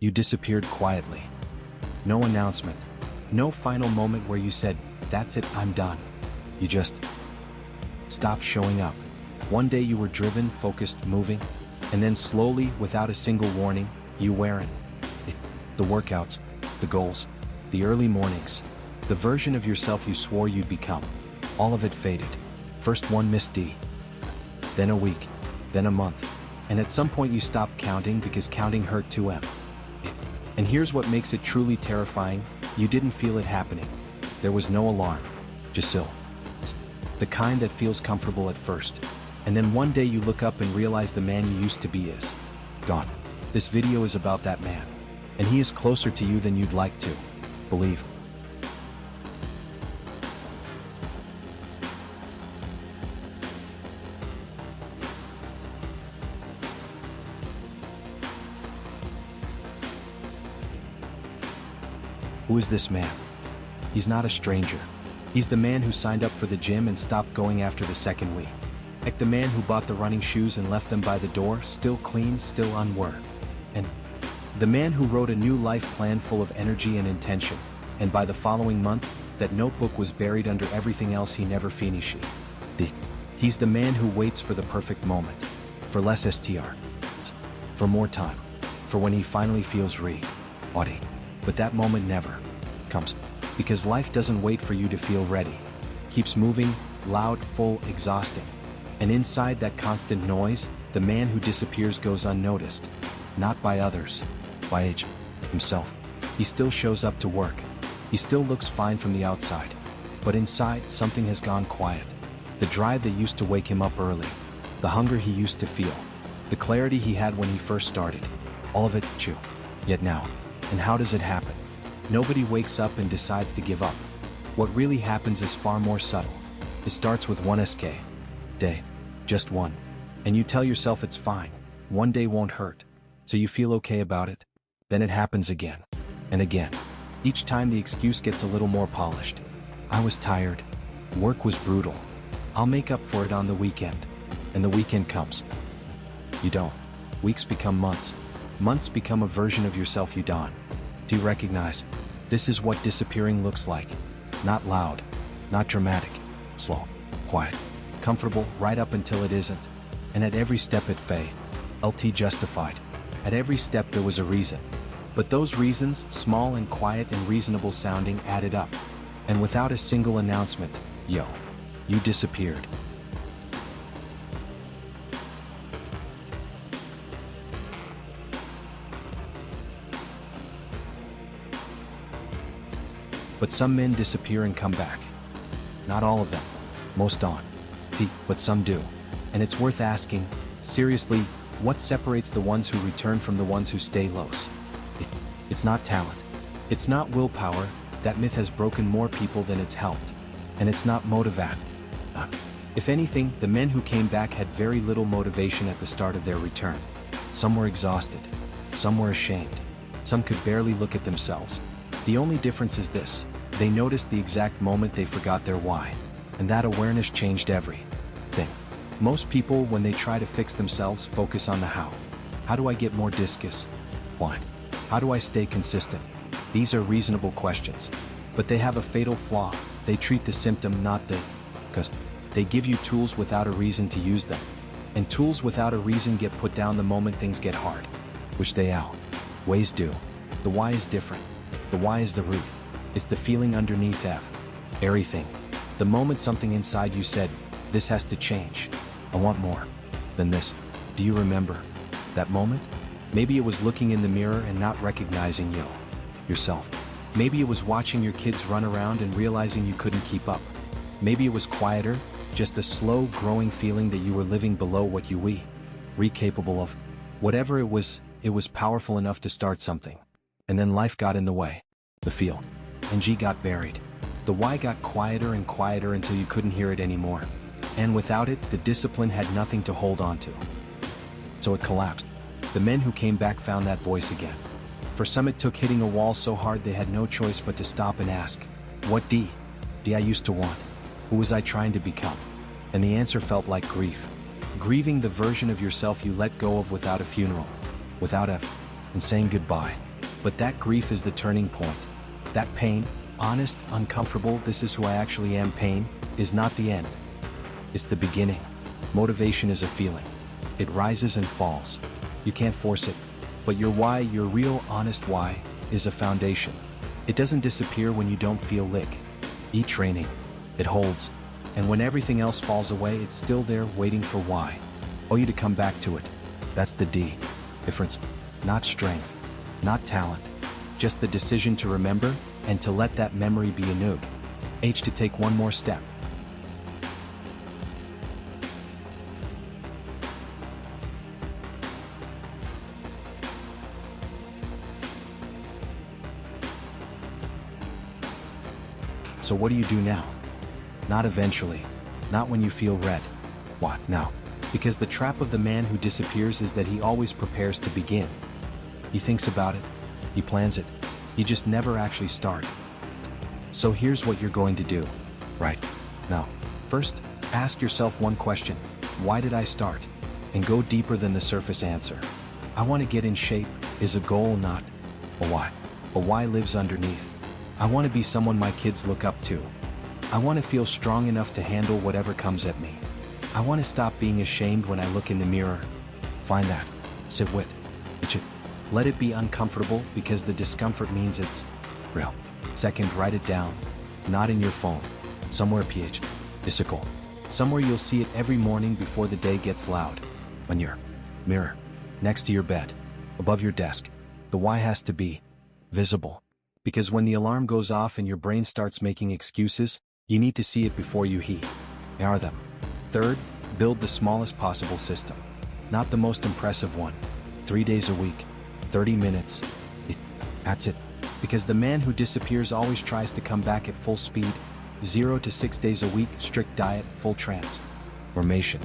You disappeared quietly. No announcement. No final moment where you said, "That's it, I'm done." You just stopped showing up. One day you were driven, focused, moving, and then slowly, without a single warning, you weren't. The workouts, the goals, the early mornings, the version of yourself you swore you'd become, all of it faded. First one missed D, then a week, then a month, and at some point you stopped counting because counting hurt too. And here's what makes it truly terrifying: you didn't feel it happening. There was no alarm, just still. The kind that feels comfortable at first. And then one day you look up and realize the man you used to be is gone. This video is about that man, and he is closer to you than you'd like to believe. Who is this man? He's not a stranger. He's the man who signed up for the gym and stopped going after the second week. Like the man who bought the running shoes and left them by the door, still clean, still unworn. And the man who wrote a new life plan full of energy and intention, and by the following month, that notebook was buried under everything else he never finished. He's the man who waits for the perfect moment, for less STR, for more time, for when he finally feels ready. But that moment never comes, because life doesn't wait for you to feel ready. Keeps moving, loud, full, exhausting. And inside that constant noise, the man who disappears goes unnoticed. Not by others, by age, himself. He still shows up to work. He still looks fine from the outside. But inside, something has gone quiet. The drive that used to wake him up early. The hunger he used to feel. The clarity he had when he first started. All of it, true. Yet now. And how does it happen? Nobody wakes up and decides to give up. What really happens is far more subtle. It starts with one day. Just one. And you tell yourself it's fine. One day won't hurt. So you feel okay about it. Then it happens again. And again. Each time the excuse gets a little more polished. I was tired. Work was brutal. I'll make up for it on the weekend. And the weekend comes. You don't. Weeks become months. Months become a version of yourself you don. Do you recognize? This is what disappearing looks like. Not loud. Not dramatic. Slow. Quiet. Comfortable right up until it isn't. And at every step it LT justified. At every step there was a reason. But those reasons, small and quiet and reasonable sounding, added up. And without a single announcement, you disappeared. But some men disappear and come back. Not all of them. Most don't. But some do. And it's worth asking, seriously, what separates the ones who return from the ones who stay lost? It's not talent. It's not willpower. That myth has broken more people than it's helped. And it's not motivat. If anything, the men who came back had very little motivation at the start of their return. Some were exhausted. Some were ashamed. Some could barely look at themselves. The only difference is this: they noticed the exact moment they forgot their why. And that awareness changed everything. Most people, when they try to fix themselves, focus on the how. How do I get more discus? Why? How do I stay consistent? These are reasonable questions. But they have a fatal flaw. They treat the symptom, not the because they give you tools without a reason to use them. And tools without a reason get put down the moment things get hard. Which they always do. The why is different. The why is the root. It's the feeling underneath everything. The moment something inside you said, this has to change. I want more than this. Do you remember that moment? Maybe it was looking in the mirror and not recognizing yourself. Maybe it was watching your kids run around and realizing you couldn't keep up. Maybe it was quieter, just a slow growing feeling that you were living below what you were capable of. Whatever it was powerful enough to start something. And then life got in the way. The feel. And G got buried. The why got quieter and quieter until you couldn't hear it anymore. And without it, the discipline had nothing to hold on to. So it collapsed. The men who came back found that voice again. For some it took hitting a wall so hard they had no choice but to stop and ask, what D I used to want? Who was I trying to become? And the answer felt like grief. Grieving the version of yourself you let go of without a funeral, without and saying goodbye. But that grief is the turning point. That pain, honest, uncomfortable, this is who I actually am pain, is not the end. It's the beginning. Motivation is a feeling. It rises and falls. You can't force it. But your why, your real, honest why, is a foundation. It doesn't disappear when you don't feel lick. Training. It holds. And when everything else falls away, it's still there waiting for why. Oh, you to come back to it. That's the D. Difference. Not strength. Not talent. Just the decision to remember and to let that memory be a noog. H to take one more step. So what do you do now? Not eventually. Not when you feel red. What now? Because the trap of the man who disappears is that he always prepares to begin. He thinks about it. He plans it. You just never actually start. So here's what you're going to do. Right now. First, ask yourself one question. Why did I start? And go deeper than the surface answer. I want to get in shape is a goal, not a why. A why lives underneath. I want to be someone my kids look up to. I want to feel strong enough to handle whatever comes at me. I want to stop being ashamed when I look in the mirror. Find that. Sit with it. Let it be uncomfortable because the discomfort means it's real. Second, write it down. Not in your phone. Somewhere physical. Somewhere you'll see it every morning before the day gets loud. On your mirror. Next to your bed. Above your desk. The why has to be visible. Because when the alarm goes off and your brain starts making excuses, you need to see it before you are them. Third, build the smallest possible system. Not the most impressive one. 3 days a week. 30 minutes. That's it. Because the man who disappears always tries to come back at full speed. 0 to 6 days a week, strict diet, full transformation.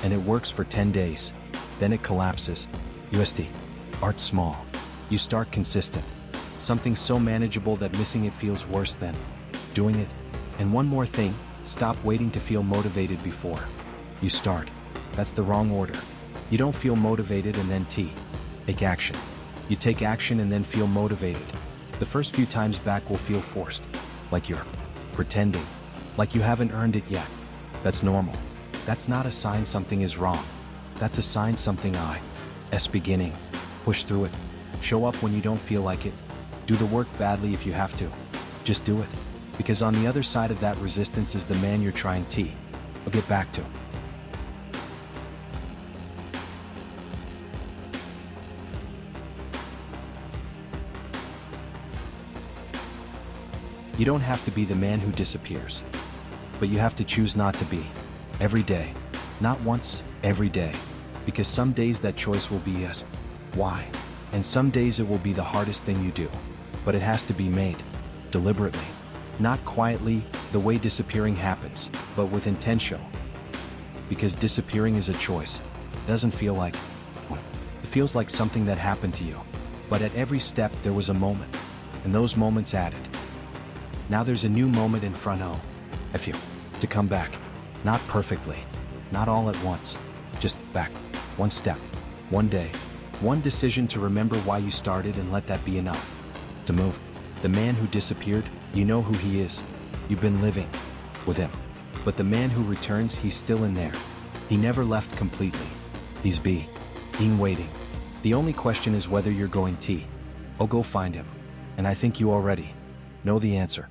And it works for 10 days. Then it collapses. Art small. You start consistent. Something so manageable that missing it feels worse than doing it. And one more thing, stop waiting to feel motivated before you start. That's the wrong order. You don't feel motivated and then take action. You take action and then feel motivated. The first few times back will feel forced, like you're pretending, like you haven't earned it yet. That's normal. That's not a sign something is wrong. That's a sign something is beginning. Push through it. Show up when you don't feel like it. Do the work badly if you have to. Just do it. Because on the other side of that resistance is the man you're trying to get back to. You don't have to be the man who disappears. But you have to choose not to be. Every day. Not once, every day. Because some days that choice will be yes. Why? And some days it will be the hardest thing you do. But it has to be made. Deliberately. Not quietly, the way disappearing happens, but with intention. Because disappearing is a choice. It doesn't feel like it feels like something that happened to you. But at every step there was a moment. And those moments added. Now there's a new moment in front of you to come back. Not perfectly. Not all at once. Just back. One step. One day. One decision to remember why you started and let that be enough. To move. The man who disappeared, you know who he is. You've been living with him. But the man who returns, he's still in there. He never left completely. He's being waiting. The only question is whether you're going to go find him. And I think you already know the answer.